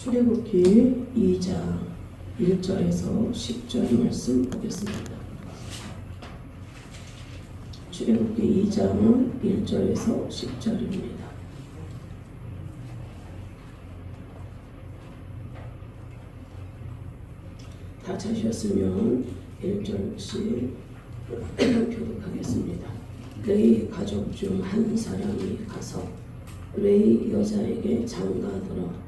출애굽기 2장 1절에서 10절 말씀 보겠습니다. 출애굽기 2장은 1절에서 10절입니다. 다 찾으셨으면 1절씩 교독하겠습니다. 레위 가족 중 한 사람이 가서 레위 여자에게 장가들어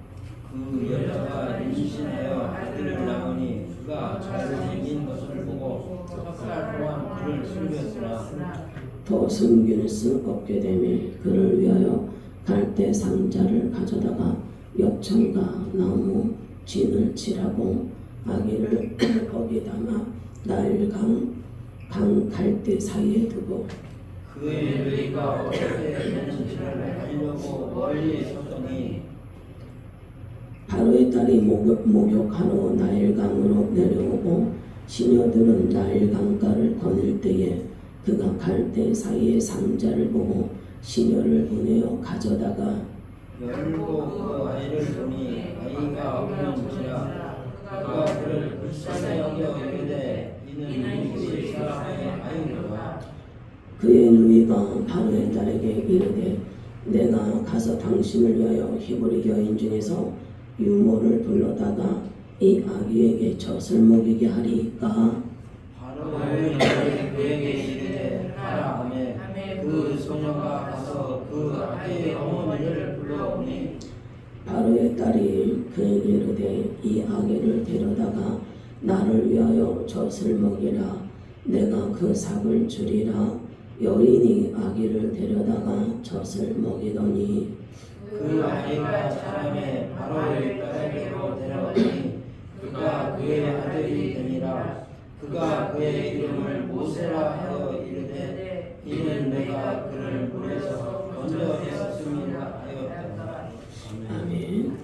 그 여자가 임신하여 아들을 낳으니 그가 잘생긴 것을 보고 석 달 동안 그를 숨겼으나 더 숨길 수 없게 되며 그를 위하여 갈대 상자를 가져다가 엽청과 나무 진을 칠하고 아기를 거기 담아 나일 강 갈대 사이에 두고 그의 레위가 어떻게 임신을 하려고 멀리 섰더니 바로의 딸이 목욕하러 나일강으로 내려오고 시녀들은 나일강가를 거닐 때에 그가 갈대 사이에 상자를 보고 시녀를 보내어 가져다가 열고 그 아이를 보니 아이가 없는지라 그가 그를 불쌍히 여겨 이르되 이는 우리 사람의 아이로다. 그의 누이가 바로의 딸에게 이르되 내가 가서 당신을 위하여 히브리 여인 중에서 유모를 불러다가 이 아기에게 젖을 먹이게 하리까. 바로의 딸이 그에게 이르되 하라 하매 그 소녀가 가서 그 아기의 어머니를 불러오니 바로의 딸이 그에게 이르되 이 아기를 데려다가 나를 위하여 젖을 먹이라. 내가 그 삭을 주리라. 여인이 아기를 데려다가 젖을 먹이더니 그 아이가 사람의 바로의 딸에게로 데려가니 그가 그의 아들이 되니라. 그가 그의 이름을 모세라 하여 이르되 이는 내가 그를 물에서 건져냈음이라 하였다. 아멘.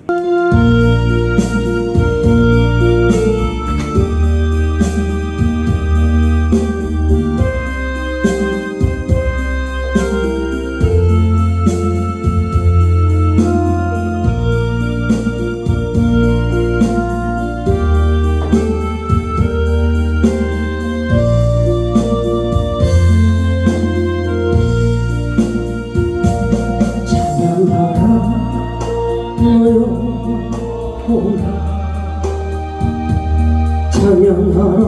찬양하라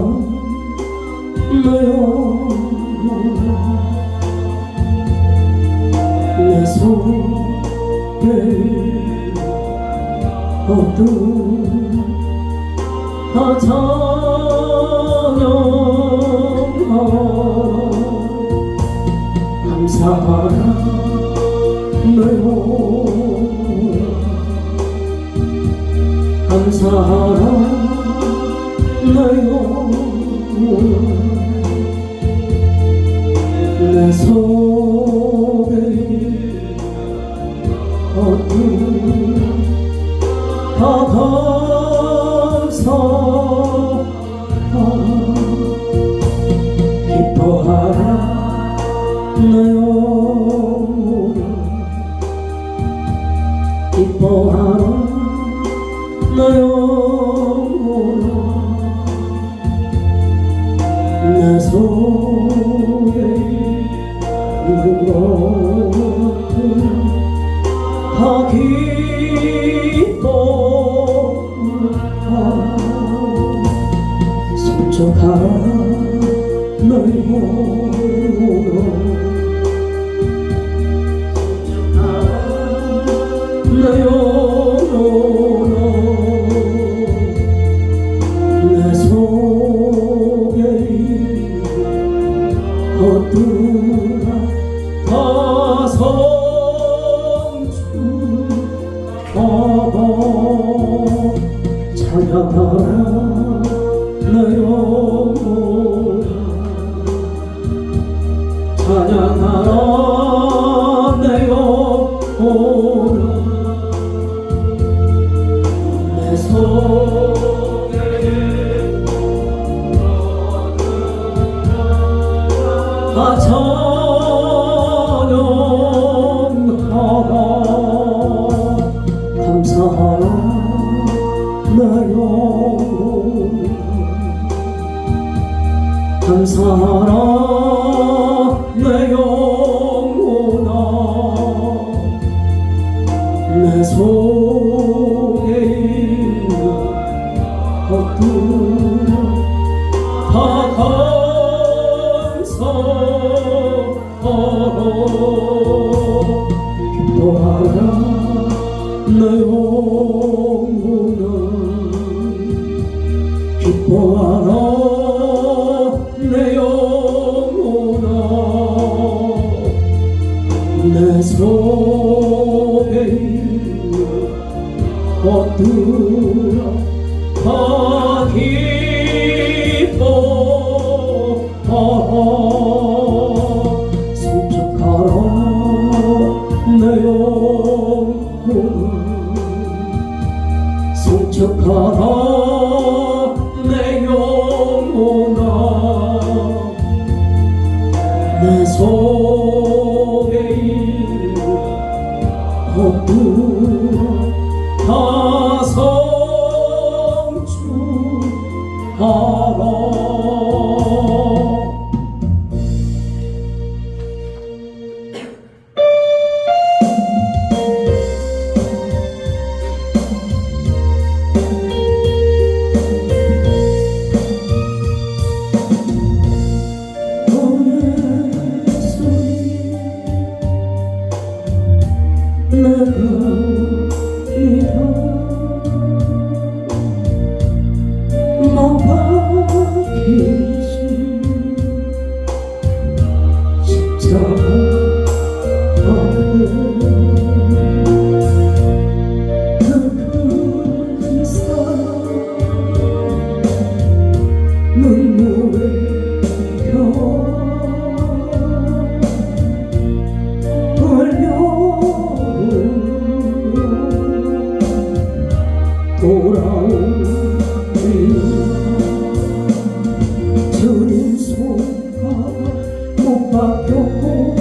너요 내 속에 어두운 찬양하라 감사하라 너요 감사하라 너요 내 속에 어두운 다 감사하라 기뻐하라 너요 기뻐하라 너요 내 속에 있는 것들 다 기뻐하라 성적하라 너요 내 속에 어두운 다 성주하고 찬양하라 너요 찬양하라 너요 내 속에 다 찬양하라 감사하라 사랑 내 영혼아 내 속에 있는 것들을 다 감사하라 기뻐하라 내 영혼아 기뻐하라 내 영혼아 내 속에 있는 것들아 다 기뻐하라 성적하라 내 영혼아 성적하라 내 영혼아 내 속에 있는 것들아 다 성취하라 주님 손가락 못 박혔고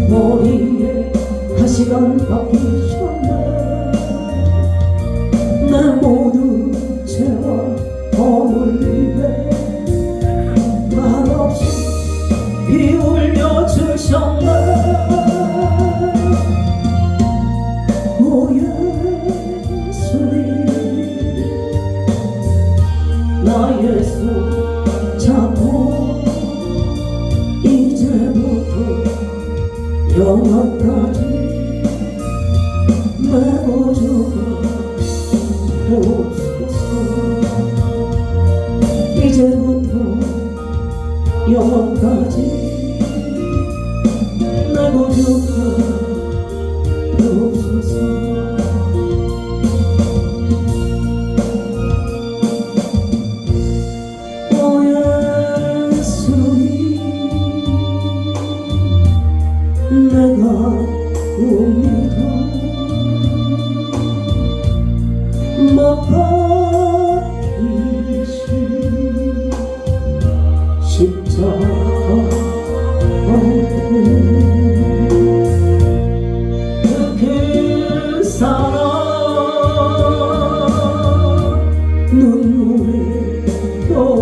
머리에 가시관 박히셨네 내 모든 죄와 허물 위에 말없이 피 흘려 주셨네 오 예수님 나의 손 잡고 이제부터 영원까지 메고주고 없소서 이제부터 영원까지 메고주고 없소서 내가 옵니다 못 박히신 십자가 그 사랑 눈물에 겨워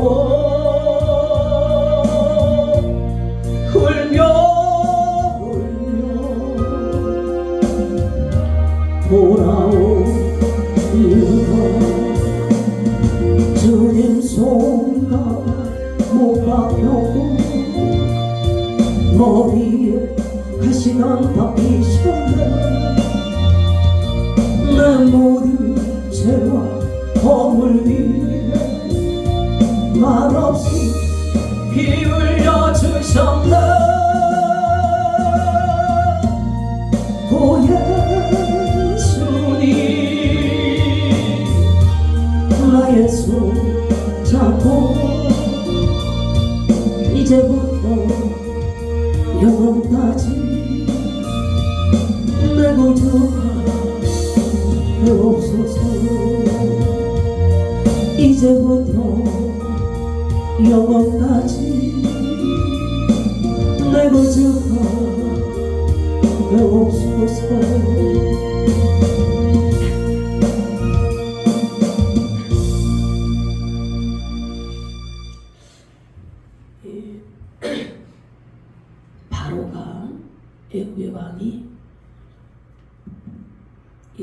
흘며 돌아오리라 주님 손가락 못 박혔고 머리에 가시관 박히셨네 내 모든 죄와 허물 위에 말없이 피 흘려 주셨네 오 예수님 나의 손 잡고 이제부터 영원까지 내고 주옵소서 이제부터 영원까지 내고 주옵소서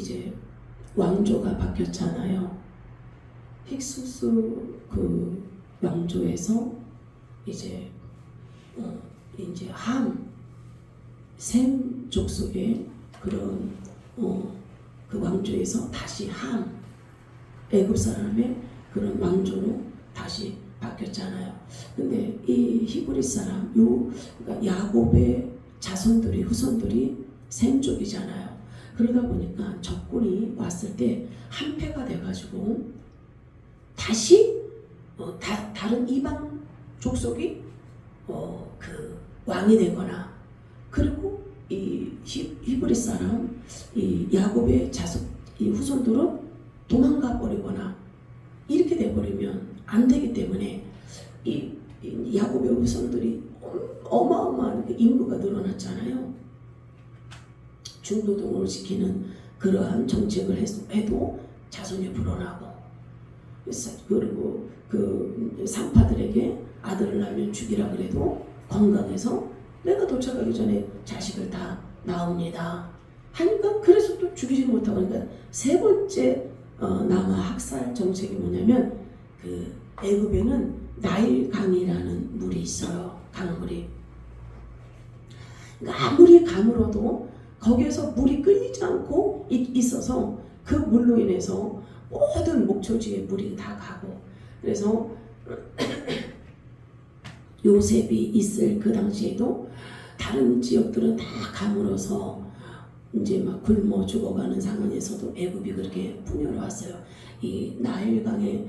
이제 왕조가 바뀌었잖아요. 힉수스 그 왕조에서 이제 이제 셈 족속의 그런 그 왕조에서 다시 애굽 사람의 그런 왕조로 다시 바뀌었잖아요. 근데 이 히브리 사람, 그러니까 야곱의 자손들이 후손들이 셈족이잖아요. 그러다 보니까 적군이 왔을 때 한패가 돼가지고 다시 다른 이방 족속이 그 왕이 되거나, 그리고 이 히브리 사람, 이 야곱의 자손, 이 후손들은 도망가 버리거나 이렇게 돼버리면 안 되기 때문에 이 야곱의 후손들이 어마어마한 인구가 늘어났잖아요. 중노동을 시키는 그러한 정책을 해도 자손이 불어나고, 그리고 그 상파들에게 아들을 낳으면 죽이라 그래도 건강해서 내가 도착하기 전에 자식을 다 낳습니다 하니까, 그래서 또 죽이지 못하고, 그러니까 세 번째 남아 학살 정책이 뭐냐면, 그 애굽에는 나일강이라는 물이 있어요. 강물이. 그러니까 아무리 가물어도 거기에서 물이 끊이지 않고 있어서 그 물로 인해서 모든 목초지에 물이 다 가고, 그래서 요셉이 있을 그 당시에도 다른 지역들은 다 가물어서 이제 막 굶어 죽어가는 상황에서도 애굽이 그렇게 풍요로웠어요. 이 나일강의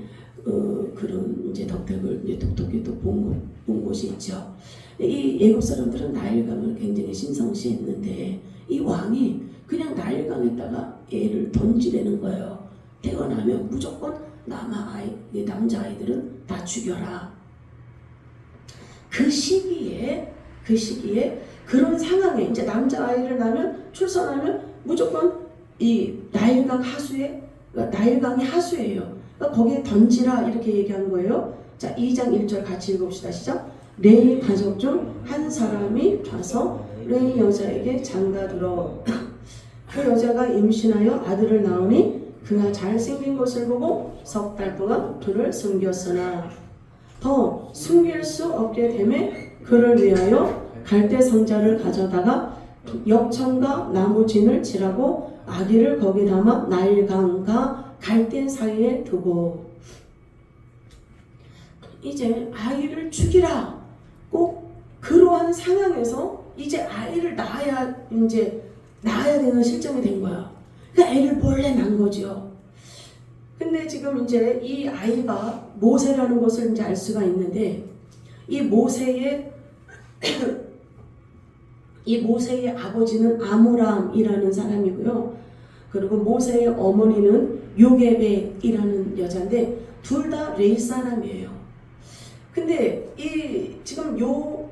그런 이제 덕택을 이제 똑똑히 또 본 곳이 있죠. 이 애굽 사람들은 나일강을 굉장히 신성시했는데, 이 왕이 그냥 나일강에다가 애를 던지려는 거예요. 태어나면 무조건 남자아이들은 다 죽여라. 그 시기에 그런 상황에 이제 남자아이를 낳으면, 출산하면 무조건 이 나일강 하수에, 나일강이 하수예요. 그러니까 거기에 던지라 이렇게 얘기한 거예요. 자, 2장 1절 같이 읽읍시다. 시작. 레위 가족 중 한 사람이 가서 레위 여자에게 장가들어 그 여자가 임신하여 아들을 낳으니 그가 잘생긴 것을 보고 석 달 동안 그를 숨겼으나 더 숨길 수 없게 되매 그를 위하여 갈대 상자를 가져다가 역청과 나무진을 칠하고 아기를 거기 담아 나일강과 갈대 사이에 두고, 이제 아이를 죽이라. 꼭 그러한 상황에서 이제 아이를 낳아야 되는 실정이 된 거야. 그러니까 애를 몰래 낳은 거죠. 근데 지금 이제 이 아이가 모세라는 것을 이제 알 수가 있는데, 이 모세의 아버지는 아므람이라는 사람이고요. 그리고 모세의 어머니는 요게벳이라는 여자인데, 둘 다 레위 사람이에요. 근데 지금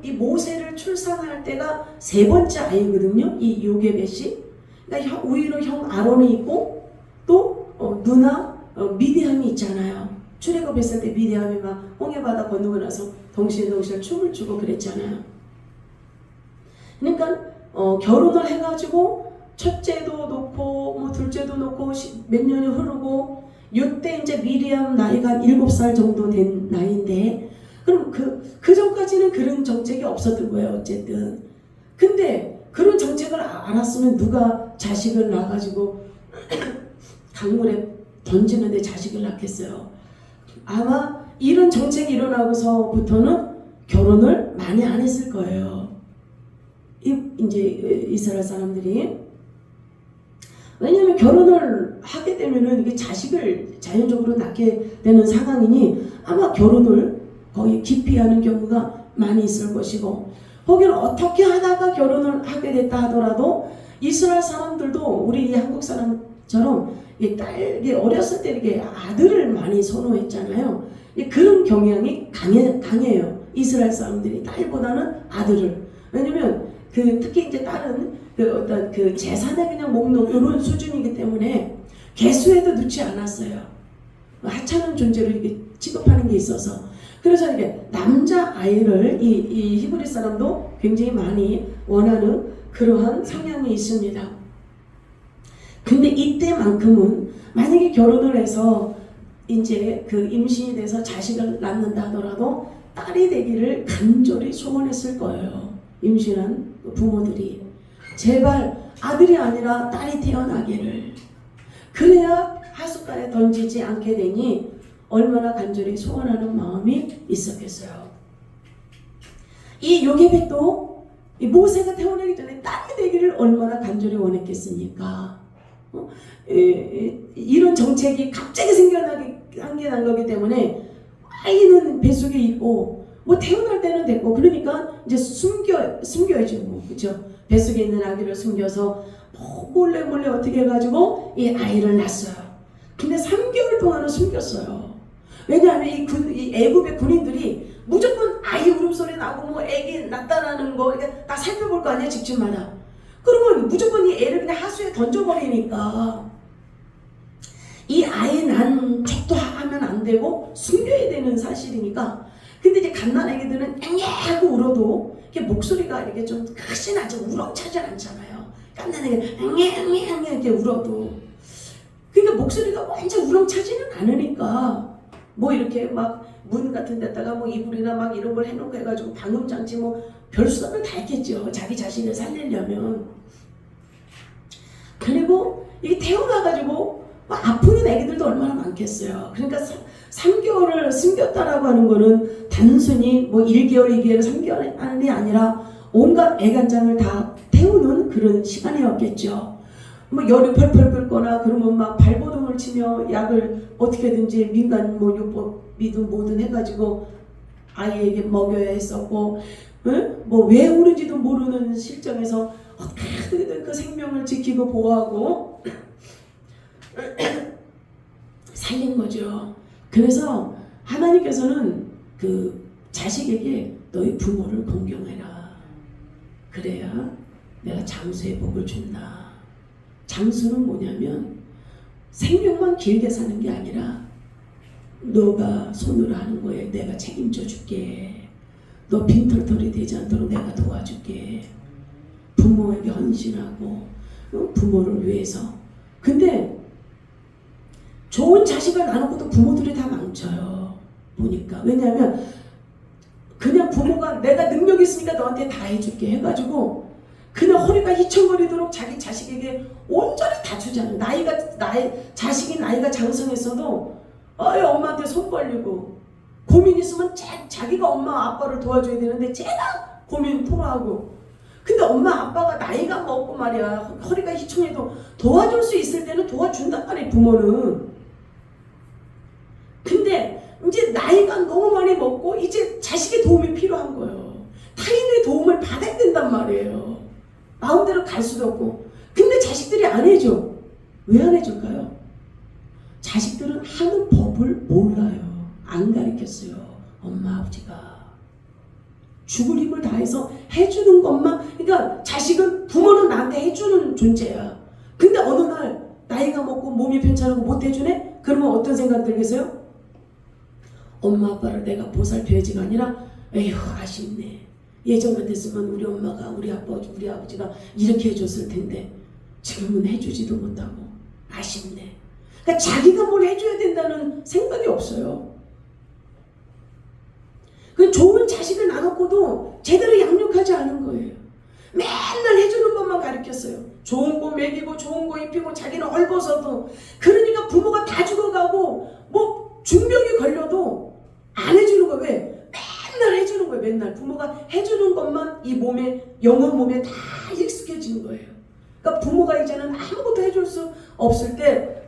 이 모세를 출산할 때가 세 번째 아이거든요. 이 요게벳이. 그러니까 오히려 형 아론이 있고, 또 누나 미디안이 있잖아요. 출애굽했을 때 미디안이 막 홍해바다 건너고 나서 덩실덩실 춤을 추고 그랬잖아요. 그러니까 결혼을 해가지고 첫째도 놓고 뭐 둘째도 놓고 몇 년이 흐르고, 이때 이제 미리암 나이가 7살 정도 된 나이인데, 그럼 그 전까지는 그런 정책이 없었던 거예요. 어쨌든. 근데 그런 정책을 알았으면 누가 자식을 낳아가지고 강물에 던지는데 자식을 낳겠어요. 아마 이런 정책이 일어나고서부터는 결혼을 많이 안 했을 거예요. 이제 이스라엘 사람들이. 왜냐하면 결혼을 하게 되면은 이게 자식을 자연적으로 낳게 되는 상황이니 아마 결혼을 거의 기피하는 경우가 많이 있을 것이고, 거기를 어떻게 하다가 결혼을 하게 됐다 하더라도 이스라엘 사람들도 우리 한국 사람처럼 이게 어렸을 때 이렇게 아들을 많이 선호했잖아요. 그런 경향이 강해요. 이스라엘 사람들이 딸보다는 아들을. 왜냐면 특히 이제 딸은 어떤 재산에 그냥 목록 이런 수준이기 때문에 개수에도 넣지 않았어요. 하찮은 존재로 이렇게 취급하는 게 있어서. 그래서 이게 남자 아이를 이 히브리 사람도 굉장히 많이 원하는 그러한 성향이 있습니다. 근데 이때만큼은 만약에 결혼을 해서 이제 그 임신이 돼서 자식을 낳는다 하더라도 딸이 되기를 간절히 소원했을 거예요. 임신한 부모들이 제발 아들이 아니라 딸이 태어나기를. 그래야 하숫가에 던지지 않게 되니 얼마나 간절히 소원하는 마음이 있었겠어요. 이 요게벳도 이 모세가 태어나기 전에 딸이 되기를 얼마나 간절히 원했겠습니까? 이런 정책이 갑자기 생겨난 거기 때문에 아이는 뱃속에 있고 뭐 태어날 때는 됐고 그러니까 이제 숨겨야죠. 뭐, 그렇죠? 뱃속에 있는 아기를 숨겨서 몰래 어떻게 해가지고 이 아이를 낳았어요. 근데 3개월 동안은 숨겼어요. 왜냐하면 이 애굽의 군인들이 무조건 아이 울음소리 나고 뭐 애기 낳다라는 거 이렇게 다 살펴볼 거 아니야, 집집마다. 그러면 무조건 이 애를 그냥 하수에 던져버리니까 이 아이 난 척도 하면 안 되고 숨겨야 되는 사실이니까. 근데 이제 갓난아기들은 앵앵 하고 울어도 이게 목소리가 이렇게 좀 크진 않죠. 우렁차지 않잖아요. 갓난아기는 앵앵 이렇게 울어도. 그러니까 목소리가 완전 우렁차지는 않으니까 뭐 이렇게 막 문 같은 데다가 뭐 이불이나 막 이런 걸 해놓고 해가지고 방음장치 뭐 별수를 다 했겠죠. 자기 자신을 살리려면. 그리고 이게 태어나가지고 아프는 애기들도 얼마나 많겠어요. 그러니까 3개월을 숨겼다라고 하는 거는 단순히 뭐 1개월, 2개월, 3개월이 아니라 온갖 애간장을 다 태우는 그런 시간이었겠죠. 뭐 열이 펄펄 끓거나 그러면 막 발버둥을 치며 약을 어떻게든지 민간 뭐 요법이든 뭐든 해가지고 아이에게 먹여야 했었고, 뭐 왜 오는지도 모르는 실정에서 어떻게든 그 생명을 지키고 보호하고 살린 거죠. 그래서 하나님께서는 그 자식에게 너희 부모를 공경해라. 그래야 내가 장수의 복을 준다. 장수는 뭐냐면 생명만 길게 사는 게 아니라 너가 손으로 하는 거에 내가 책임져 줄게. 너 빈털털이 되지 않도록 내가 도와줄게. 부모에게 헌신하고 부모를 위해서. 근데 좋은 자식을 나누고도 부모들이 다 망쳐요. 보니까. 왜냐하면 그냥 부모가 내가 능력이 있으니까 너한테 다 해줄게 해가지고 그냥 허리가 휘청거리도록 자기 자식에게 온전히 다 주잖아요. 자식이 나이가 장성했어도 엄마한테 손 벌리고 고민 있으면 자기가 엄마 아빠를 도와줘야 되는데 쟤가 고민 토로하고. 근데 엄마 아빠가 나이가 먹고 말이야 허리가 휘청해도 도와줄 수 있을 때는 도와준단 말이에요, 부모는. 근데 이제 나이가 너무 많이 먹고 이제 자식의 도움이 필요한 거예요. 타인의 도움을 받아야 된단 말이에요. 마음대로 갈 수도 없고. 근데 자식들이 안 해줘. 왜 안 해줄까요? 자식들은 하는 법을 몰라요. 안 가르쳤어요. 엄마 아버지가. 죽을 힘을 다해서 해주는 것만. 그러니까 자식은 부모는 나한테 해주는 존재야. 근데 어느 날 나이가 먹고 몸이 편찮고 못 해주네? 그러면 어떤 생각 들겠어요? 엄마 아빠를 내가 보살펴야지가 아니라 에휴 아쉽네. 예전 같았으면 우리 엄마가 우리 아버지가 이렇게 해줬을 텐데 지금은 해주지도 못하고 아쉽네. 그러니까 자기가 뭘 해줘야 된다는 생각이 없어요. 그 좋은 자식을 나눴고도 제대로 양육하지 않은 거예요. 맨날 해주는 것만 가르쳤어요. 좋은 거 먹이고 좋은 거 입히고 자기는 헐벗어도. 그러니까 부모가 다 죽어가고 뭐 중병이 걸려도 안 해주는 거예요. 왜? 맨날 해주는 거예요. 맨날 부모가 해주는 것만 이 몸에 영혼 몸에 다 익숙해지는 거예요. 그러니까 부모가 이제는 아무것도 해줄 수 없을 때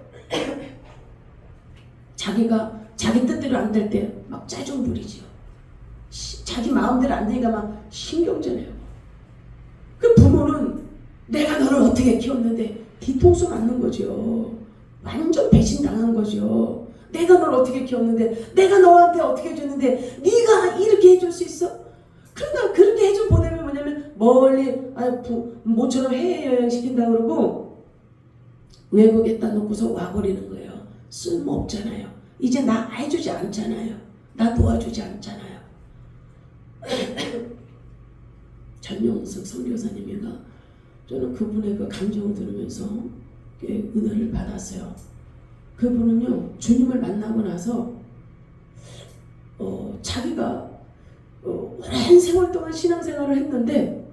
자기가 자기 뜻대로 안 될 때 막 짜증 부리죠. 자기 마음대로 안 되니까 막 신경전해요. 그 부모는 내가 너를 어떻게 키웠는데 뒤통수 맞는 거죠. 완전 배신당한 거죠. 내가 널 어떻게 키웠는데, 내가 너한테 어떻게 해줬는데 네가 이렇게 해줄 수 있어? 그러니까 그렇게 해준 보내면 뭐냐면 멀리 모처럼 해외여행 시킨다 그러고 외국에다 놓고서 와버리는 거예요. 쓸모없잖아요. 이제 나 해주지 않잖아요. 나 도와주지 않잖아요. 전용석 선교사님이가 저는 그분의 그 감정을 들으면서 은혜를 받았어요. 그분은요, 주님을 만나고 나서 자기가 오랜 세월 동안 신앙생활을 했는데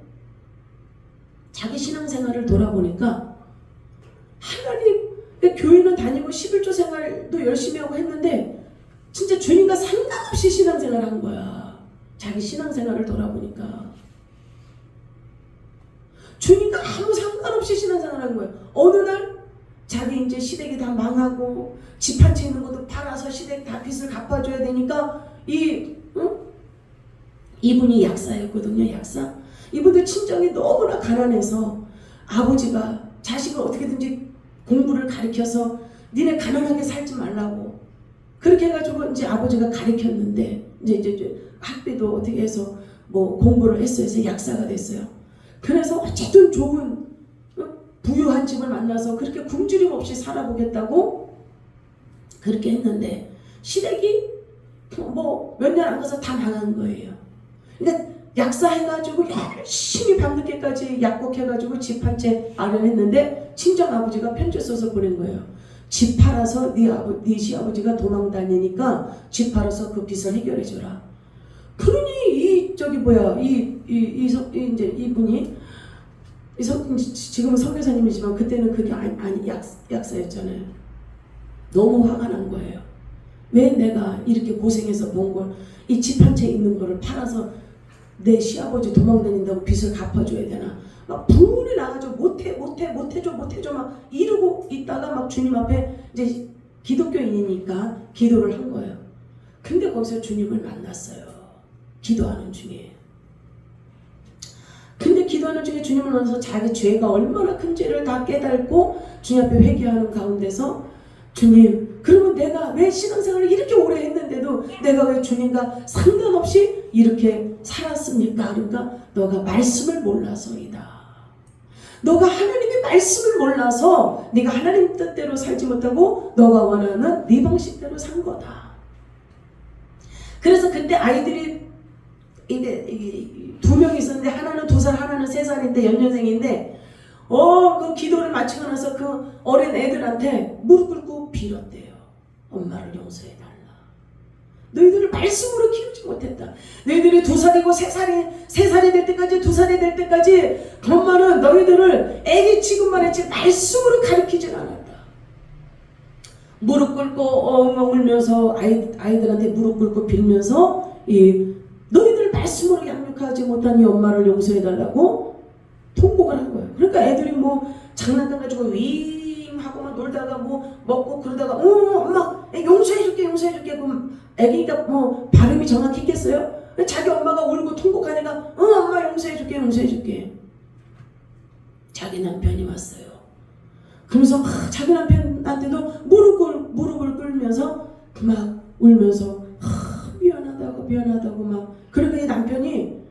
자기 신앙생활을 돌아보니까 하나님 교회는 다니고 11조 생활도 열심히 하고 했는데 진짜 주님과 상관없이 신앙생활을 한 거야. 자기 신앙생활을 돌아보니까 주님과 아무 상관없이 신앙생활을 한 거야. 어느 날 자기 이제 시댁이 다 망하고 집 한 채 있는 것도 팔아서 시댁 다 빚을 갚아줘야 되니까 이분이 약사였거든요. 약사. 이분도 친정이 너무나 가난해서 아버지가 자식을 어떻게든지 공부를 가르쳐서 니네 가난하게 살지 말라고 그렇게 해가지고 이제 아버지가 가르쳤는데 이제 학비도 어떻게 해서 뭐 공부를 했어요. 해서 약사가 됐어요. 그래서 어쨌든 좋은 부유한 집을 만나서 그렇게 굶주림 없이 살아보겠다고 그렇게 했는데 시댁이 뭐 몇 년 안 가서 다 망한 거예요. 그러니까 약사 해가지고 열심히 밤늦게까지 약국해가지고 집 한 채 마련했는데 친정 아버지가 편지 써서 보낸 거예요. 집 팔아서 네 시아버지가 도망 다니니까 집 팔아서 그 빚을 해결해 줘라. 그러니 이분이 지금은 선교사님이지만 그때는 그게 아니 약사였잖아요. 너무 화가 난 거예요. 왜 내가 이렇게 고생해서 본 걸 이 집 한 채 있는 거를 팔아서 내 시아버지 도망 다닌다고 빚을 갚아줘야 되나? 막 분이 나가지고 못해줘 막 이러고 있다가 막 주님 앞에 이제 기독교인이니까 기도를 한 거예요. 근데 거기서 주님을 만났어요. 기도하는 중에. 근데 기도하는 중에 주님을 만나서 자기 죄가 얼마나 큰 죄를 다 깨닫고 주님 앞에 회개하는 가운데서 주님, 그러면 내가 왜 신앙생활을 이렇게 오래 했는데도 내가 왜 주님과 상관없이 이렇게 살았습니까? 그러니까 너가 말씀을 몰라서이다. 너가 하나님의 말씀을 몰라서 네가 하나님 뜻대로 살지 못하고 너가 원하는 네 방식대로 산 거다. 그래서 그때 아이들이 이게 2명 있었는데 하나는 2살, 하나는 3살인데 연년생인데 그 기도를 마치고 나서 그 어린 애들한테 무릎 꿇고 빌었대요. 엄마를 용서해달라. 너희들을 말씀으로 키우지 못했다. 너희들이 2살이고 3살이 될 때까지 2살이 될 때까지 엄마는 너희들을 애기 취급만 했지 말씀으로 가르치진 않았다. 무릎 꿇고 엉엉 울면서 아이들한테 무릎 꿇고 빌면서 너희들 말씀으로 양육하지 못한 이 엄마를 용서해달라고 통곡을 한 거예요. 그러니까 애들이 뭐 장난감 가지고 윙 하고 막 놀다가 뭐 먹고 그러다가 엄마 용서해줄게 그럼 애기가 뭐 발음이 정확했겠어요? 자기 엄마가 울고 통곡하니까 엄마 용서해줄게 자기 남편이 왔어요. 그러면서 막 자기 남편한테도 무릎을 꿇으면서 막 울면서 미안하다고 막 그러니까 남편이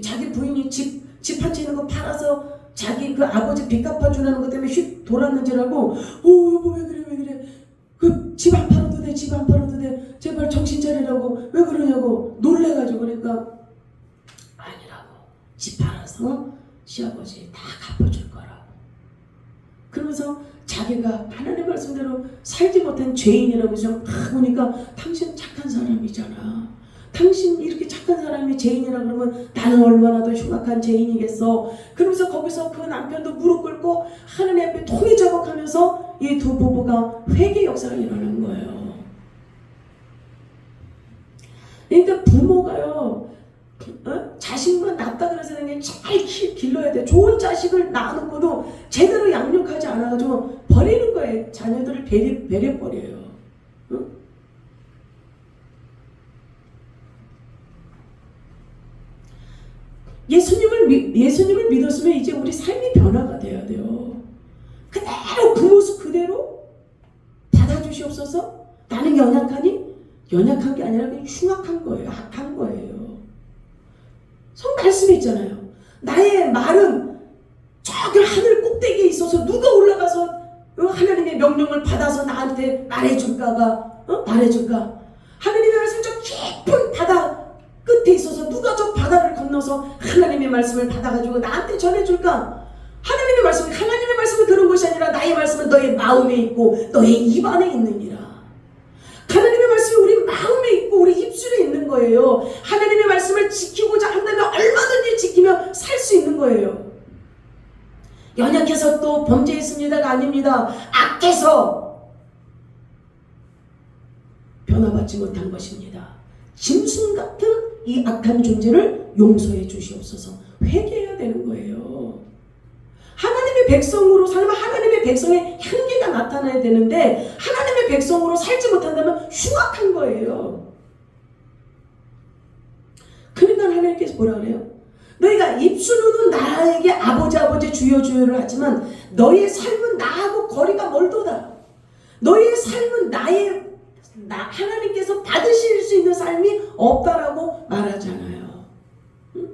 자기 부인이 집 한 채 있는 거 팔아서 자기 그 아버지 빚 갚아주라는 것 때문에 휙 돌았는 줄 알고 여보 왜 그래 그 집 안 팔아도 돼 제발 정신 차리라고 왜 그러냐고 놀래가지고 그러니까 아니라고 집 팔아서 시아버지 다 갚아줄 거라고 그러면서 자기가 하나님 말씀대로 살지 못한 죄인이라고 해서 막 보니까 당신 착한 사람이잖아. 당신 이렇게 착한 사람이 죄인이라 그러면 나는 얼마나 더 흉악한 죄인이겠어. 그러면서 거기서 그 남편도 무릎 꿇고 하나님 앞에 통해 자복하면서 이 두 부부가 회개 역사가 일어난 거예요. 그러니까 부모가요 자식만 낳다 그래서 그냥 잘 길러야 돼. 좋은 자식을 낳아놓고도 제대로 양육하지 않아가지고 버리는 거예요. 자녀들을 배려버려요. 예수님을 믿었으면 이제 우리 삶이 변화가 돼야 돼요. 그대로 그 모습 그대로 받아주시옵소서. 나는 연약하니? 연약한 게 아니라 그냥 흉악한 거예요. 악한 거예요. 성 말씀에 있잖아요. 나의 말은 저기 하늘 꼭대기에 있어서 누가 올라가서 하나님의 명령을 받아서 나한테 말해줄까? 하나님의 말씀 저 깊은 바다 끝에 있어서 누가 저 바다를 건너서 하나님의 말씀을 받아가지고 나한테 전해줄까? 하나님의 말씀은 그런 것이 아니라 나의 말씀은 너의 마음에 있고 너의 입 안에 있느니라. 하나님의 말씀이 우리 마음에 있고 우리 입술에 있는 거예요. 하나님의 말씀을 지키고자 한다면 얼마든지 지키며 살 수 있는 거예요. 연약해서 또 범죄했습니다가 아닙니다. 악해서 변화받지 못한 것입니다. 짐승 같은 이 악한 존재를 용서해 주시옵소서. 회개해야 되는 거예요. 하나님의 백성으로 살면 하나님의 백성의 향기가 나타나야 되는데 하나님의 백성으로 살지 못한다면 흉악한 거예요. 그러니까 하나님께서 뭐라 그래요? 너희가 입술로는 나에게 아버지 주여 주여를 하지만 너희의 삶은 나하고 거리가 멀도다. 너희의 삶은 하나님께서 받으실 수 있는 삶이 없다라고 말하잖아요. 응?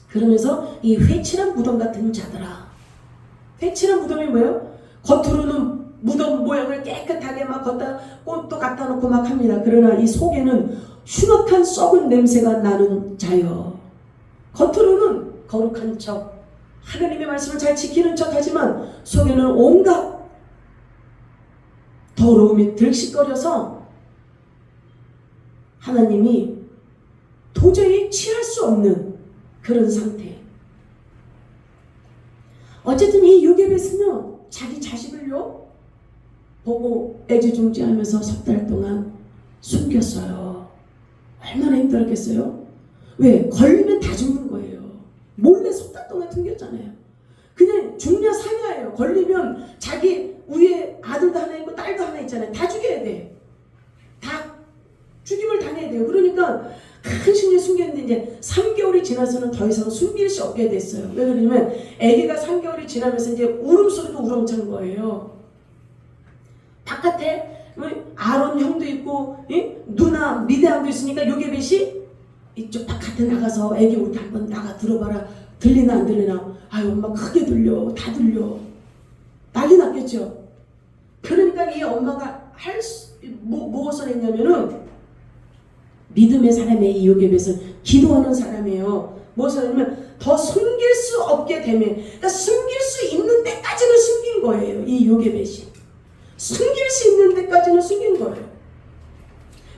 그러면서 이 회칠한 무덤 같은 자들아. 회칠한 무덤이 뭐예요? 겉으로는 무덤 모양을 깨끗하게 막 걷다 꽃도 갖다 놓고 막 합니다. 그러나 이 속에는 흉악한 썩은 냄새가 나는 자여. 겉으로는 거룩한 척, 하나님의 말씀을 잘 지키는 척 하지만 속에는 온갖 더러움이 들썩거려서 하나님이 도저히 취할 수 없는 그런 상태. 어쨌든 이 요게벳은요, 자기 자식을요 보고 애지중지하면서 석 달 동안 숨겼어요. 얼마나 힘들었겠어요? 왜? 걸리면 다 죽는 거예요. 몰래 석 달 동안 숨겼잖아요. 그냥 죽냐 사냐예요. 걸리면 자기 위에 아들도 하나 있고 딸도 하나 있잖아요. 다 죽여야 돼. 다 죽임을 당해야 돼요. 그러니까 큰 심리에 숨겼는데 이제 3개월이 지나서는 더 이상 숨길 수 없게 됐어요. 왜 그러냐면 아기가 3개월이 지나면서 이제 울음소리도 우렁찬 거예요. 바깥에 아론 형도 있고 누나 미대함도 있으니까 요게벳이 이쪽 바깥에 나가서 아기 올 때 한번 나가 들어봐라. 들리나 안 들리나. 아유 엄마 크게 들려. 다 들려. 난리 났겠죠. 그러니까 이 엄마가 무엇을 했냐면은 믿음의 사람의 이 요게벳은 기도하는 사람이에요. 무엇을 하냐면 더 숨길 수 없게 되면, 그러니까 숨길 수 있는 데까지는 숨긴 거예요. 이 요게벳이 숨길 수 있는 데까지는 숨긴 거예요.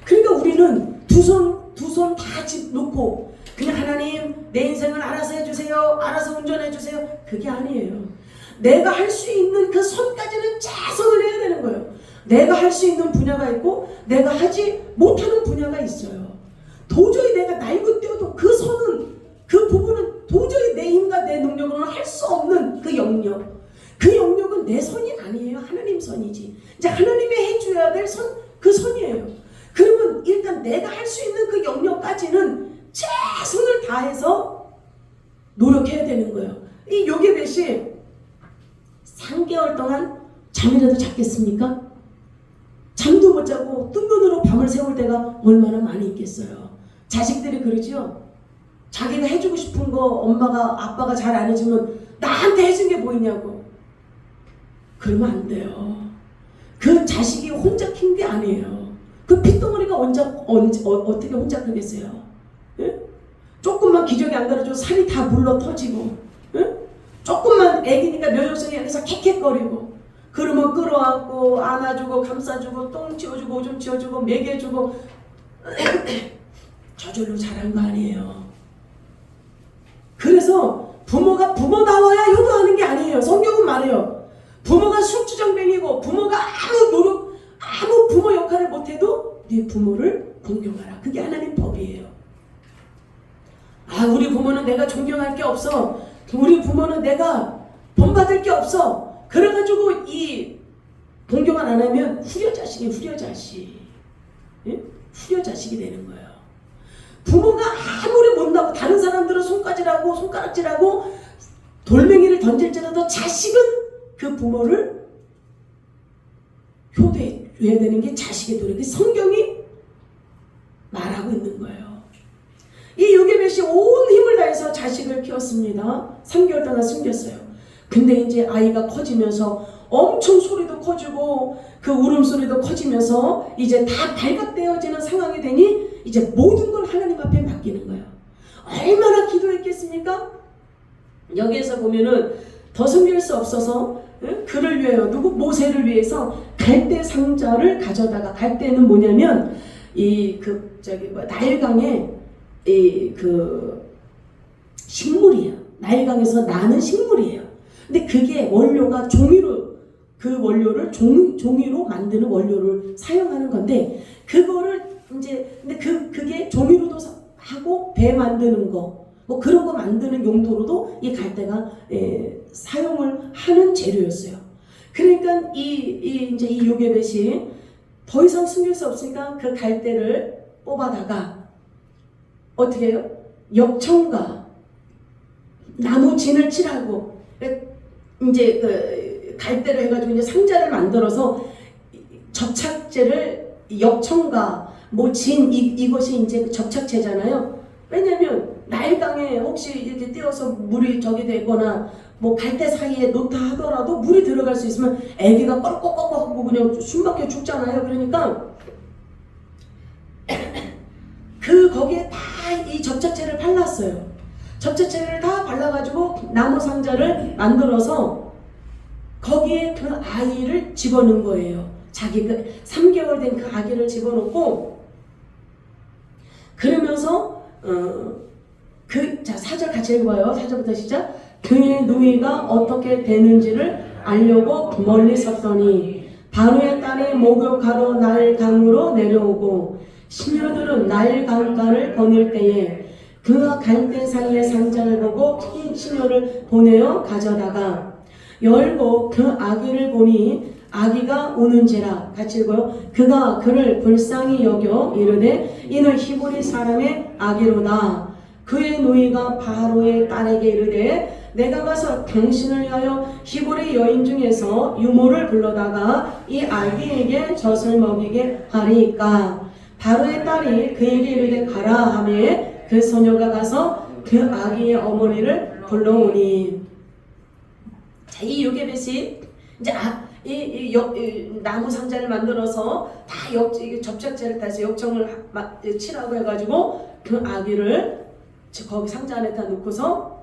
그러니까 우리는 두 손 다 놓고 그냥 하나님 내 인생을 알아서 해주세요. 알아서 운전해주세요. 그게 아니에요. 내가 할 수 있는 그 선까지는 최선을 해야 되는 거예요. 내가 할 수 있는 분야가 있고 내가 하지 못하는 분야가 있어요. 도저히 내가 날고 뛰어도 그 선은, 그 부분은 도저히 내 힘과 내 능력으로는 할 수 없는 그 영역. 그 영역은 내 선이 아니에요. 하나님 선이지. 이제 하나님이 해줘야 될 선, 그 선이에요. 그러면 일단 내가 할 수 있는 그 영역까지는 최선을 다해서 노력해야 되는 거예요. 이 요게벳이 3개월 동안 잠이라도 잤겠습니까? 잠도 못 자고 뜬 눈으로 밤을 새울 때가 얼마나 많이 있겠어요. 자식들이 그러죠. 자기가 해주고 싶은 거 엄마가 아빠가 잘 안 해주면 나한테 해준 게 뭐 있냐고. 그러면 안 돼요. 그 자식이 혼자 킨 게 아니에요. 그 핏덩어리가 어떻게 혼자 크겠어요? 예? 조금만 기저귀 안 갈아줘도 살이 다 물러 터지고, 예? 조금만 애기니까 면역성이 약해서 캑캑거리고, 그러면 끌어안고 안아주고 감싸주고 똥 치워주고 오줌 치워주고 먹여주고 저절로 자란 거 아니에요. 그래서 부모가 부모다워야 효도하는 게 아니에요. 성경은 말해요. 부모가 술주정뱅이고 부모가 아무 부모 역할을 못해도 네 부모를 공경하라. 그게 하나님 법이에요. 아, 우리 부모는 내가 존경할 게 없어. 우리 부모는 내가 본받을 게 없어. 그래가지고 이 공경을 안 하면 후려자식이 예? 후려자식이 되는 거예요. 부모가 아무리 못나고 다른 사람들은 손가락질하고 돌멩이를 던질지라도 자식은 그 부모를 효도해야 되는 게 자식의 도리. 성경이 말하고 있는 거예요. 이 요게벳이 온 힘을 다해서 자식을 키웠습니다. 3개월 동안 숨겼어요. 근데 이제 아이가 커지면서 엄청 소리도 커지고 그 울음소리도 커지면서 이제 다 발각되어지는 상황이 되니 이제 모든 걸 하나님 앞에 맡기는 거예요. 얼마나 기도했겠습니까? 여기에서 보면은 더 숨길 수 없어서 그를 위하여 누구 모세를 위해서 갈대 상자를 가져다가 갈대는 뭐냐면 나일강에 식물이에요. 나일강에서 나는 식물이에요. 근데 그게 원료가 종이로 그 원료를 종이로 만드는 원료를 사용하는 건데 그거를 이제 근데 그게 종이로도 하고 배 만드는 거 뭐 그런 거 만드는 용도로도 이 갈대가 사용을 하는 재료였어요. 그러니까 이제 이 요게벳이 더 이상 숨길 수 없으니까 그 갈대를 뽑아다가 어떻게 해요? 역청과 나무 진을 칠하고 이제 그 갈대를 해가지고 이제 상자를 만들어서 접착제를 역청과 뭐 진 이것이 이제 접착제잖아요. 왜냐면 나일강에 혹시 이렇게 띄어서 물이 저기 되거나 뭐 갈대 사이에 놓다 하더라도 물이 들어갈 수 있으면 애기가 껄꺽껄꺽하고 그냥 숨막혀 죽잖아요. 그러니까 거기에 다 이 접착제를 발랐어요. 접착제를 다 발라가지고 나무 상자를 만들어서 거기에 그 아이를 집어넣은 거예요. 자기 3개월 된 그 아기를 집어넣고 그러면서 자 4절 같이 읽어봐요. 4절부터 시작. 그의 누이가 어떻게 되는지를 알려고 멀리 섰더니 바로의 딸이 목욕하러 나일강으로 내려오고 시녀들은 나일강가를 거닐 때에 그가 갈대 사이의 상자를 보고 시녀를 보내어 가져다가 열고 그 아기를 보니 아기가 우는지라. 같이 읽어요. 그가 그를 불쌍히 여겨 이르되 이는 히브리 사람의 아기로다. 그의 누이가 바로의 딸에게 이르되 내가 가서 당신을 위하여 히브리 여인 중에서 유모를 불러다가 이 아기에게 젖을 먹이게 하리이까. 바로의 딸이 그에게 이르되 가라 하매 그 소녀가 가서 그 아기의 어머니를 불러오니. 자, 이 요게벳이 이제 이 나무 상자를 만들어서 다 접착제를 따서 역청을 칠하고 해가지고 그 아기를 거기 상자 안에다 놓고서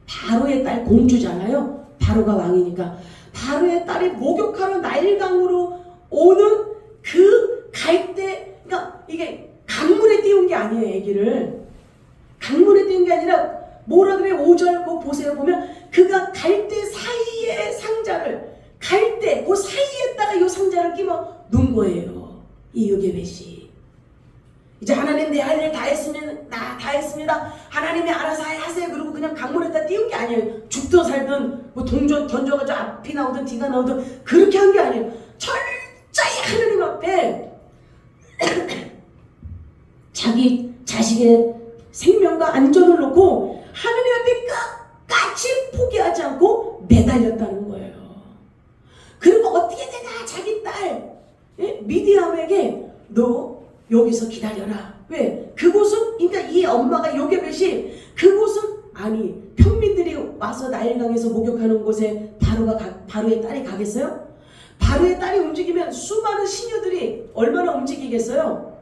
바로의 딸 공주잖아요. 바로가 왕이니까 바로의 딸이 목욕하러 나일강으로 오는 그 갈대, 그러니까 이게 강물에 띄운 게 아니에요. 아기를 강물에 띄운 게 아니라 뭐라 그래? 5절 그거 보세요. 보면 그가 갈대 사이에 상자를 갈대 그 사이에다가 이 상자를 끼워 놓은 거예요. 이 요게벳이 이제 하나님 내 할 일 다 했으면 다 했습니다. 하나님이 알아서 하세요. 그리고 그냥 강물에다 띄운 게 아니에요. 죽든 살든 뭐 던져가지고 앞이 나오든 뒤가 나오든 그렇게 한 게 아니에요. 철저히 하나님 앞에 자기 자식의 생명과 안전을 놓고 하나님 앞에 끝까지 포기하지 않고 매달렸다는 거예요. 그리고 어떻게 되나 자기 딸 미디암에게 너 여기서 기다려라. 왜? 그곳은 그러니까 이 엄마가 요게벳이 그곳은 아니 평민들이 와서 나일강에서 목욕하는 곳에 바로의 딸이 가겠어요? 바로의 딸이 움직이면 수많은 시녀들이 얼마나 움직이겠어요?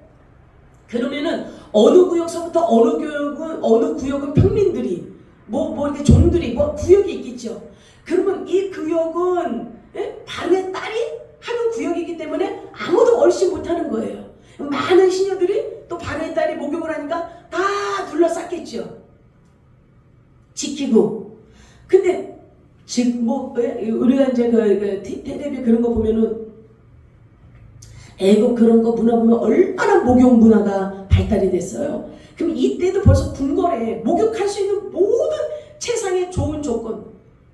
그러면은 어느 구역서부터 어느 구역은 평민들이 뭐 이렇게 종들이 뭐 구역이 있겠죠. 그러면 이 구역은 바로의 딸이 하는 구역이기 때문에 아무도 얼씬 못하는 거예요. 많은 시녀들이 또 바로의 딸이 목욕을 하니까 다 둘러쌌겠죠. 지키고. 근데 지금 뭐 우리가 이제 텔레비 그런 거 보면은 애국 그런 거 문화 보면 얼마나 목욕 문화가 발달이 됐어요. 그럼 이때도 벌써 궁궐에 목욕할 수 있는 모든 세상의 좋은 조건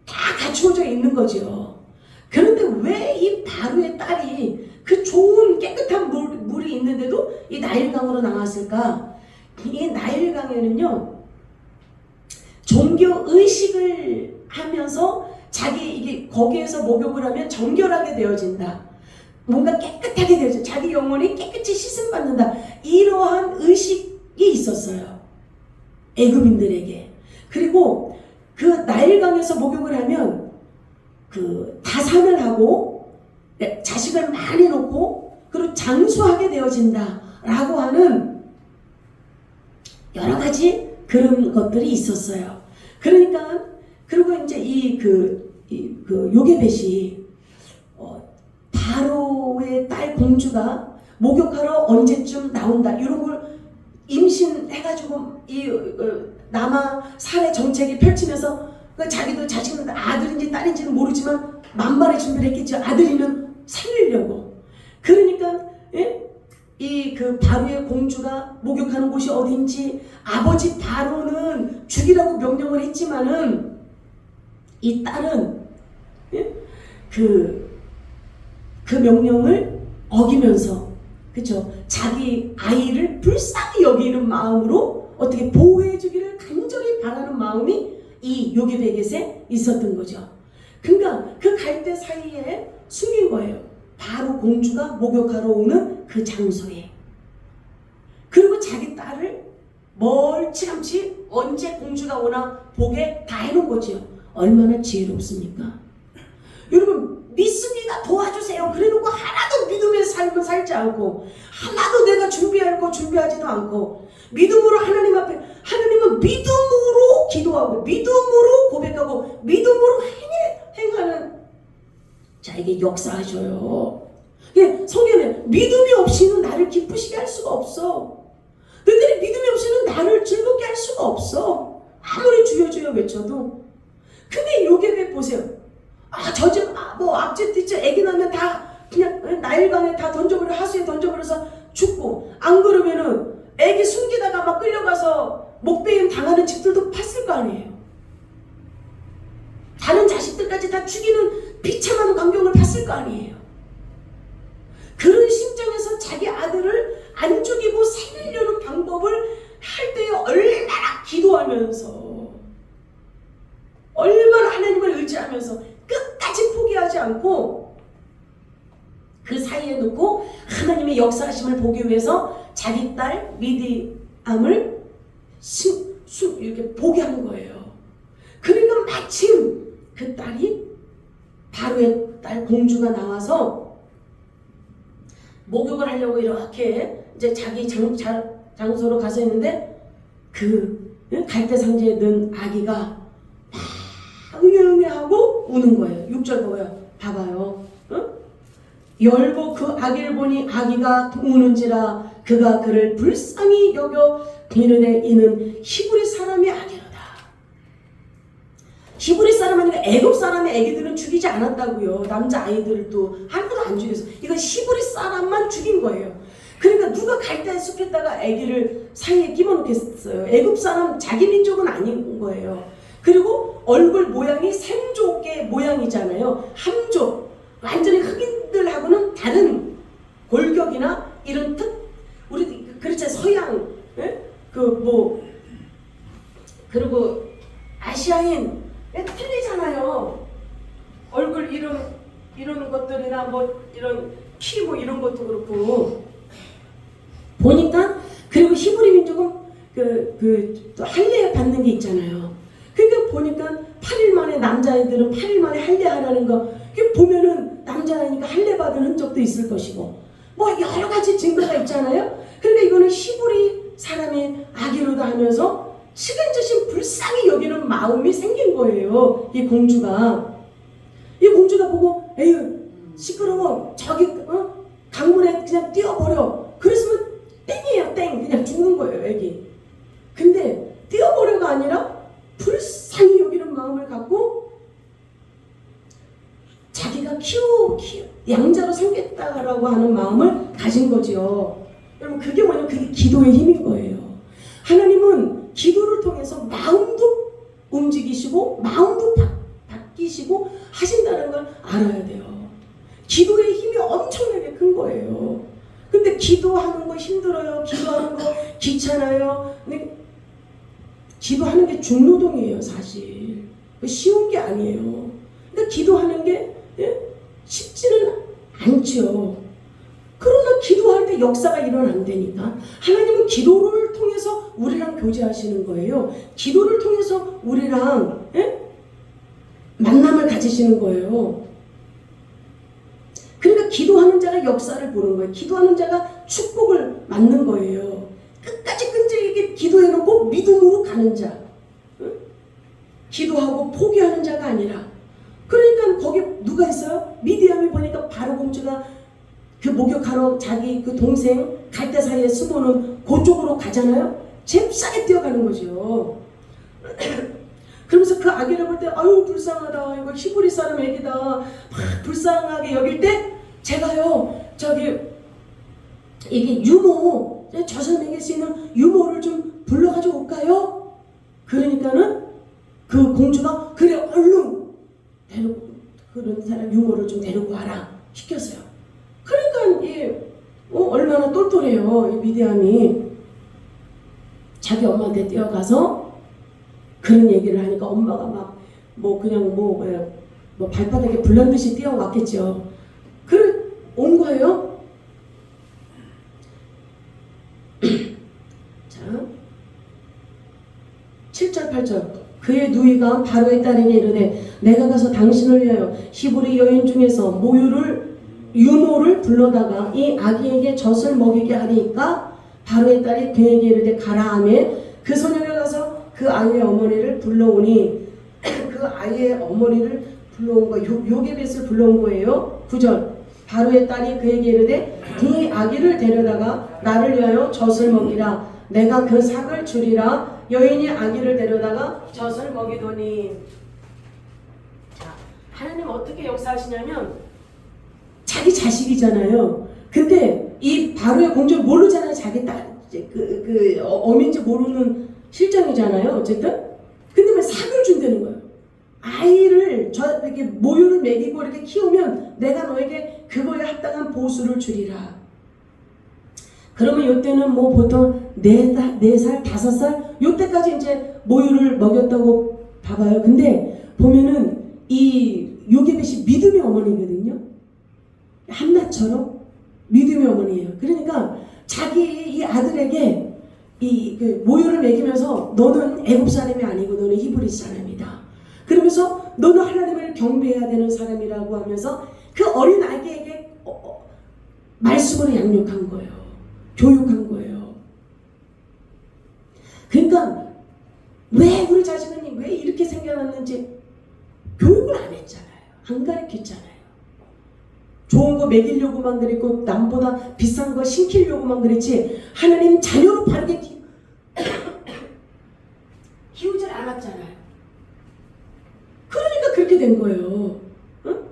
다 갖추어져 있는 거죠. 그런데 왜 이 바로의 딸이 그 좋은 깨끗한 물이 있는데도 이 나일강으로 나왔을까? 이 나일강에는요 종교 의식을 하면서 이게 거기에서 목욕을 하면 정결하게 되어진다. 뭔가 깨끗하게 되어진다. 자기 영혼이 깨끗이 씻음받는다. 이러한 의식이 있었어요. 애굽인들에게. 그리고 그 나일강에서 목욕을 하면 그 다산을 하고 자식을 많이 놓고 그리고 장수하게 되어진다 라고 하는 여러 가지 그런 것들이 있었어요. 그러니까 그리고 이제 그 요게벳이 바로의 딸 공주가 목욕하러 언제쯤 나온다 이런 걸 임신해가지고 남아 살해 정책이 펼치면서 자기도 자식은 아들인지 딸인지는 모르지만 만반의 준비를 했겠죠. 아들이면 살리려고. 그러니까 그 바로의 공주가 목욕하는 곳이 어딘지 아버지 바로는 죽이라고 명령을 했지만은 이 딸은 그 명령을 어기면서 그쵸? 자기 아이를 불쌍히 여기는 마음으로 어떻게 보호해주기를 간절히 바라는 마음이 이 요게벳에 있었던 거죠. 그러니까 그 갈대 사이에 숨긴 거예요. 바로 공주가 목욕하러 오는 그 장소에. 그리고 자기 딸을 멀찌감치 언제 공주가 오나 보게 다 해놓은 거죠. 얼마나 지혜롭습니까? 여러분 믿습니다. 도와주세요. 그래놓고 하나도 믿음의 삶을 살지 않고 하나도 내가 준비할 거 준비하지도 않고 믿음으로 하나님 앞에 하나님은 믿음으로 기도하고 믿음으로 고백하고 믿음으로 행하는 자에게 역사하셔요. 성경에 믿음이 없이는 나를 기쁘시게 할 수가 없어. 너희들이 믿음이 없이는 나를 즐겁게 할 수가 없어. 아무리 주여 주여 외쳐도. 근데 요게벳 보세요. 앞집 뒤집 애기 나면 다 그냥 나일강에 다 던져버려 하수에 던져버려서 죽고 안 그러면은 애기 숨기다가 막 끌려가서 목배임 당하는 집들도 팠을 거 아니에요. 다른 자식들까지 다 죽이는 비참한 광경을 봤을 거 아니에요. 그런 심정에서 자기 아들을 안 죽이고 살리려는 방법을 할 때에 얼마나 기도하면서 얼마나 하나님을 의지하면서 끝까지 포기하지 않고 그 사이에 놓고 하나님의 역사하심을 보기 위해서 자기 딸 미디암을 이렇게 보게 한 거예요. 그러니까 마침 그 딸이 바로의 딸 공주가 나와서 목욕을 하려고 이렇게 이제 자기 장소로 가서 있는데 그 갈대 상자에 넣은 아기가 막 응애응애하고 우는 거예요. 6절 봐봐요. 열고 그 아기를 보니 아기가 우는지라 그가 그를 불쌍히 여겨 이르되 이는 히브리 사람의 아기로다. 히브리 사람 아니라 애굽 사람의 아기들은 죽이지 않았다고요. 남자 아이들도 하나도 안 죽였어. 이건 히브리 사람만 죽인 거예요. 그러니까 누가 갈대 숲에다가 아기를 사이에 끼워 놓겠어요. 애굽 사람 자기 민족은 아닌 거예요. 그리고 얼굴 모양이 샘족의 모양이잖아요. 함족. 완전히 흑인들하고는 다른 골격이나 이런 우리 그렇죠. 서양 그리고 아시아인 틀리잖아요. 얼굴 이런 것들이나 이런 키 이런 것도 그렇고 보니까. 그리고 히브리 민족은 또 할례 받는 게 있잖아요. 그러니까 보니까 8일 만에 남자애들은 8일 만에 할례하라는 거 보면은 남자애니까 할례 받은 흔적도 있을 것이고 여러 가지 증거가 있잖아요. 그러니까 이거는 히브리 사람의 아기로다 하면서 시근자신 불쌍히 여기는 마음이 생긴 거예요. 이 공주가 보고 에휴 시끄러워 저기 강물에 그냥 뛰어버려. 그랬으면 땡이에요. 땡. 그냥 죽는 거예요. 애기. 근데 뛰어버려가 아니라 불쌍히 여기는 마음을 갖고 자기가 양자로 삼겠다라고 하는 마음을 가진 거죠. 여러분 그게 뭐냐면 그게 기도의 힘인 거예요. 하나님은 기도를 통해서 마음도 움직이시고 마음도 바뀌시고 하신다는 걸 알아야 돼요. 기도의 힘이 엄청나게 큰 거예요. 근데 기도하는 거 힘들어요. 기도하는 거 귀찮아요. 근데 기도하는 게 중노동이에요. 사실 쉬운 게 아니에요. 근데 기도하는 게 쉽지는 않죠. 그러나 기도할 때 역사가 일어난다니까. 하나님은 기도를 통해서 우리랑 교제하시는 거예요. 기도를 통해서 우리랑 만남을 가지시는 거예요. 그러니까 기도하는 자가 역사를 보는 거예요. 기도하는 자가 축복을 맞는 거예요. 끝까지 끈질기게 기도해놓고 믿음으로 가는 자. 기도하고 포기하는 자가 아니라, 그러니까 거기 누가 있어요? 미디암이 보니까 바로 공주가 그 목욕하러 자기 그 동생 갈대 사이에 숨어놓은 그쪽으로 가잖아요. 잽싸게 뛰어가는 거죠. 그러면서 그 아기를 볼 때 아유 불쌍하다, 이거 히브리 사람 애기다, 막 불쌍하게 여길 때 제가요 저기 이게 유모, 젖을 먹일 수 있는 유모를 좀 불러가지고 올까요? 그러니까는 그 공주가 그래 얼른 데리고, 그런 사람 유모를 좀 데리고 와라 시켰어요. 그러니까 이 얼마나 똘똘해요 이 미디안이. 자기 엄마한테 뛰어가서 그런 얘기를 하니까 엄마가 막 뭐 그냥 뭐 발바닥에 불난 듯이 뛰어왔겠죠. 그래 온 거예요. 자 7절 8절 그의 누이가 바로의 딸에게 이르되 내가 가서 당신을 위하여 히브리 여인 중에서 유모를 불러다가 이 아기에게 젖을 먹이게 하리이까. 바로의 딸이 그에게 이르되 가라 하며 그 소녀가 가서 그 아이의 어머니를 불러오니 그 아이의 어머니를 불러온 거 요게벳을 불러온 거예요. 9절 바로의 딸이 그에게 이르되 네 아기를 데려다가 나를 위하여 젖을 먹이라. 내가 그 삭을 주리라. 여인이 아기를 데려다가 젖을 먹이더니. 자, 하나님 어떻게 역사하시냐면 자기 자식이잖아요. 근데 이 바로의 공주를 모르잖아요. 자기 딸, 어민지 모르는 실정이잖아요. 어쨌든. 근데 왜 삭을 준다는 거예요. 아이를 이렇게 모유를 먹이고 이렇게 키우면 내가 너에게 그거에 합당한 보수를 주리라. 그러면 이때는 뭐 보통 4살, 5살 요때까지 이제 모유를 먹였다고 봐봐요. 근데 보면은 이 요게벳이 믿음의 어머니거든요. 한나처럼 믿음의 어머니예요. 그러니까 자기 이 아들에게 그 모유를 먹이면서 너는 애굽 사람이 아니고 너는 히브리 사람이다. 그러면서 너는 하나님을 경배해야 되는 사람이라고 하면서 그 어린 아기에게 말씀으로 양육한 거예요. 교육한 거예요. 그러니까 왜 우리 자식은 왜 이렇게 생겨났는지 교육을 안 했잖아요. 안 가르쳤잖아요. 좋은 거 먹이려고만 그랬고 남보다 비싼 거 신기려고만 그랬지 하나님 자녀로 바르게 키우질 않았잖아요. 그러니까 그렇게 된 거예요. 응?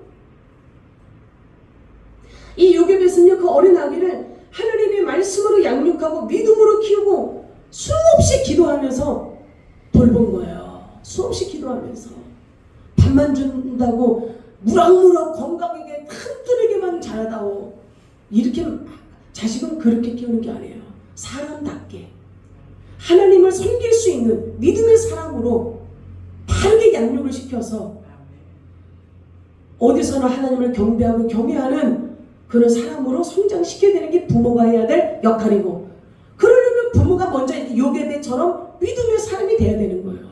이 요게벳은요 그 어린 아기를 하나님의 말씀으로 양육하고 믿음으로 키우고 수없이 기도하면서 돌본 거예요. 수없이 기도하면서 밥만 준다고 무럭무럭 건강하게 튼튼하게만 자라다오. 이렇게 자식은 그렇게 키우는 게 아니에요. 사람답게 하나님을 섬길 수 있는 믿음의 사람으로 바르게 양육을 시켜서 어디서나 하나님을 경배하고 경외하는 그런 사람으로 성장시켜야 되는 게 부모가 해야 될 역할이고, 그러려면 부모가 먼저 이렇게 요게벳처럼 믿음의 사람이 돼야 되는 거예요.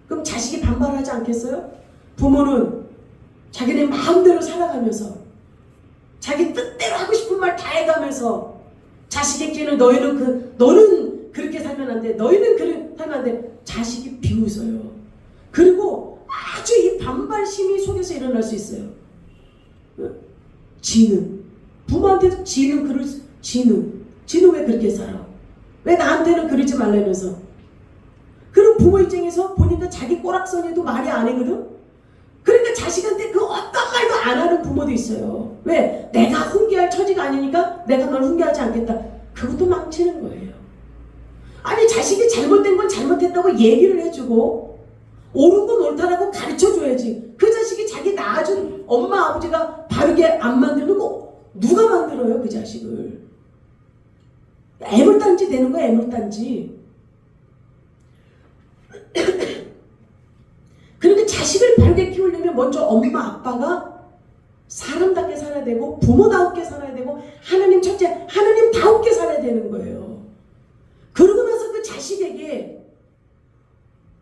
그럼 자식이 반발하지 않겠어요? 부모는 자기네 마음대로 살아가면서 자기 뜻대로 하고 싶은 말 다 해가면서 자식에게는 너는 그렇게 살면 안 돼, 너희는 그렇게 살면 안 돼. 자식이 비웃어요. 그리고 아주 이 반발심이 속에서 일어날 수 있어요. 지는 부모한테도 지는 왜 그렇게 살아? 왜 나한테는 그러지 말라면서? 그럼 부모 입장에서 보니까 자기 꼬락서니도 말이 아니거든. 그러니까 자식한테 그 어떤 말도 안 하는 부모도 있어요. 왜? 내가 훈계할 처지가 아니니까 내가 널 훈계하지 않겠다. 그것도 망치는 거예요. 아니 자식이 잘못된 건 잘못했다고 얘기를 해주고 옳은 건 옳다라고 가르쳐줘야지. 그 자식이 자기 낳아준 엄마 아버지가 바르게 안 만들면 누가 만들어요 그 자식을? 애물단지 되는 거야, 애물단지. 그러니까 자식을 바르게 키우려면 먼저 엄마 아빠가 사람답게 살아야 되고 부모다웠게 살아야 되고 하나님 첫째 하나님다웠게 살아야 되는 거예요. 그러고 나서 그 자식에게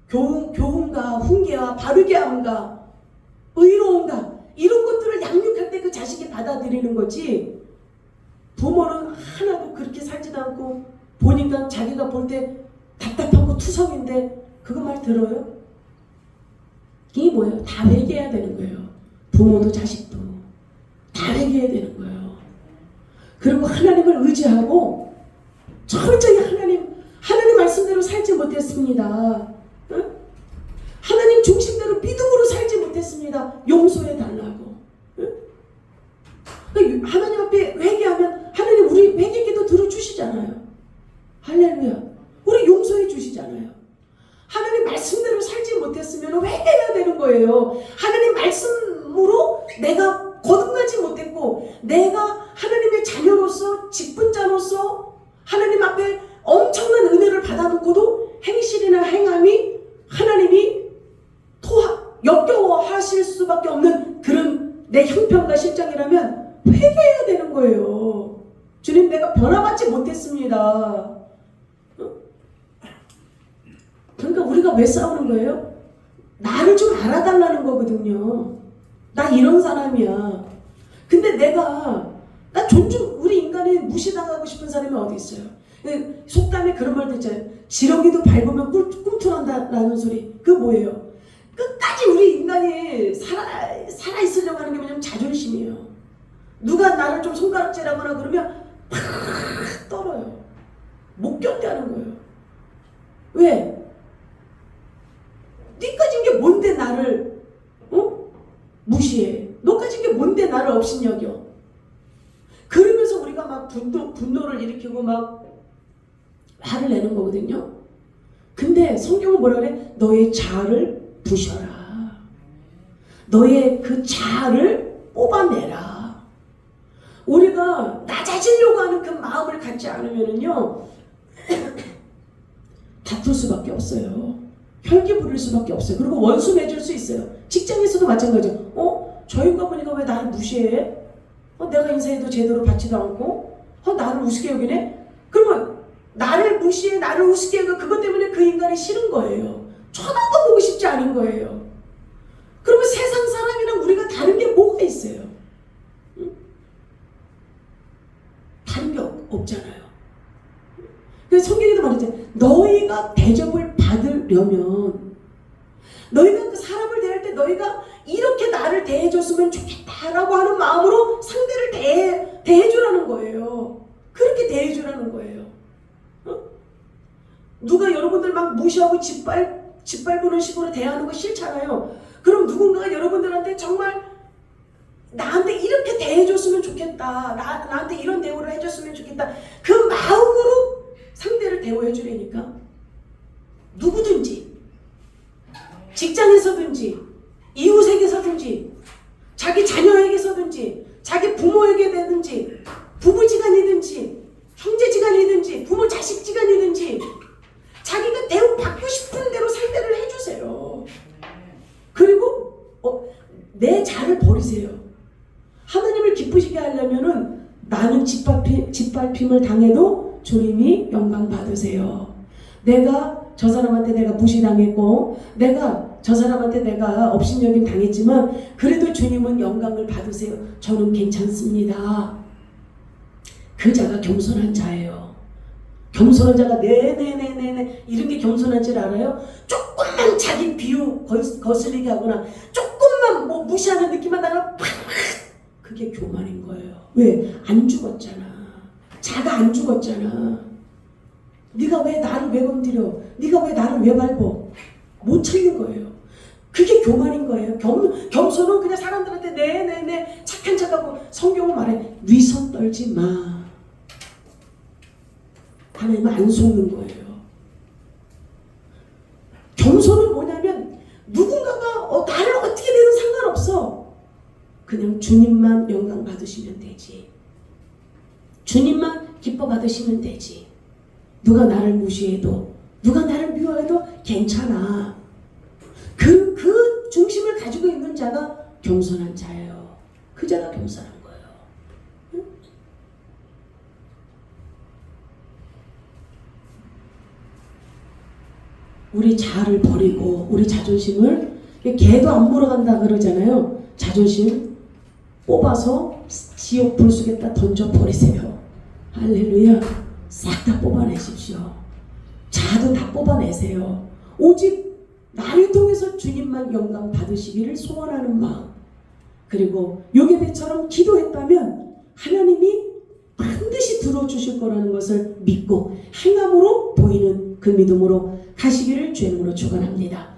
교훈과 훈계와 바르게 함과 의로움과 이런 것들을 양육할 때 그 자식이 받아들이는 거지. 부모는 하나도 그렇게 살지도 않고 보니까 자기가 볼 때 답답하고 투성인데 그거 말 들어요? 이게 뭐예요? 다 회개해야 되는 거예요. 부모도 자식도 다 회개해야 되는 거예요. 그리고 하나님을 의지하고 철저히 하나님 말씀대로 살지 못했습니다. 응? 하나님 중심대로 믿음으로 살지 못했습니다. 용서해 달라고. 응? 하나님 앞에 회개하면 하나님 우리 회개기도 들어주시잖아요. 할렐루야. 우리 용서해 주시잖아요. 하나님 말씀대로 살지 못했으면 회개해야 되는 거예요. 하나님 말씀으로 내가 거듭나지 못했고 내가 하나님의 자녀로서 직분자로서 하나님 앞에 엄청난 은혜를 받아놓고도 행실이나 행함이 하나님이 역겨워하실 수밖에 없는 그런 내 형편과 실정이라면 회개해야 되는 거예요. 주님, 내가 변화받지 못했습니다. 그러니까 우리가 왜 싸우는 거예요? 나를 좀 알아달라는 거거든요. 나 이런 사람이야. 근데 나 우리 인간이 무시당하고 싶은 사람이 어디 있어요? 속담에 그런 말도 있잖아요. 지렁이도 밟으면 꿈틀한다라는 소리. 그거 뭐예요? 끝까지 우리 인간이 살아있으려고 하는 게 뭐냐면 자존심이에요. 누가 나를 좀 손가락질하거나 그러면 팍 떨어요. 못 견뎌하는 거예요. 왜? 네 가진 게 뭔데 나를 무시해? 너 가진 게 뭔데 나를 업신여겨? 그러면서 우리가 막 분노를 일으키고 막 화를 내는 거거든요. 근데 성경은 뭐라 그래? 너의 자아를 부셔라. 너의 그 자아를 뽑아내라. 우리가 낮아지려고 하는 그 마음을 갖지 않으면은요 다툴 수밖에 없어요. 혈기 부릴 수밖에 없어요. 그리고 원수 맺을 수 있어요. 직장에서도 마찬가지예요. 저 인간 보니까 왜 나를 무시해? 내가 인사해도 제대로 받지도 않고 나를 우습게 여기네? 그러면 나를 무시해, 나를 우습게 여겨. 그것 때문에 그 인간이 싫은 거예요. 쳐다도 보고 싶지 않은 거예요. 그러면 세상 사람이랑 우리가 다른 게 뭐가 있어요? 응? 다른 게 없잖아요. 그래서 성경에도 말했잖아요. 너희가 대접을 받으려면 너희가 그 사람을 대할 때 너희가 이렇게 나를 대해줬으면 좋겠다라고 하는 마음으로 상대를 대해주라는 거예요. 그렇게 대해주라는 거예요. 누가 여러분들 막 무시하고 짓밟는 식으로 대하는 거 싫잖아요. 그럼 누군가가 여러분들한테 정말 나한테 이렇게 대해줬으면 좋겠다. 나한테 이런 대우를 해줬으면 좋겠다. 그 마음으로 상대를 대우해 주려니까 누구든지 직장에서든지 이웃에게서든지 자기 자녀에게서든지 자기 부모에게든지 부부지간이든지 형제지간이든지 부모 자식지간이든지 자기가 대우받고 싶은 대로 상대를 해주세요. 그리고 내 자를 버리세요. 하나님을 기쁘시게 하려면은 나는 짓밟힘을 당해도 주님이 영광 받으세요. 내가 저 사람한테 내가 무시당했고 내가 저 사람한테 내가 업신여김 당했지만 그래도 주님은 영광을 받으세요. 저는 괜찮습니다. 그 자가 겸손한 자예요. 겸손한 자가 네네네네 이런 게 겸손한 줄 알아요? 조금만 자기 비유 거슬리게 하거나 조금만 뭐 무시하는 느낌만 나면 팍 그게 교만인 거예요. 왜? 안 죽었잖아. 자가 안 죽었잖아. 네가 왜 나를 왜 건드려? 네가 왜 나를 왜 밟어? 못 참는 거예요. 그게 교만인 거예요. 겸손은 그냥 사람들한테 네네네 착한 척하고 성경은 말해 위선 떨지 마. 하나님은 안 속는 거예요. 겸손은 뭐냐면 누군가가 나를 어떻게 되든 상관없어. 그냥 주님만 영광 받으시면 되지. 주님만 기뻐 받으시면 되지. 누가 나를 무시해도 누가 나를 미워해도 괜찮아. 그 중심을 가지고 있는 자가 겸손한 자예요. 그 자가 겸손한 거예요. 응? 우리 자아를 버리고 우리 자존심을 개도 안 물어간다 그러잖아요. 자존심 뽑아서 지옥 불 속에다 던져버리세요. 할렐루야. 싹 다 뽑아내십시오. 자아도 다 뽑아내세요. 오직 나를 통해서 주님만 영광 받으시기를 소원하는 마음, 그리고 요게벳처럼 기도했다면 하나님이 반드시 들어주실 거라는 것을 믿고 행함으로 보이는 그 믿음으로 가시기를 주님으로 축원합니다.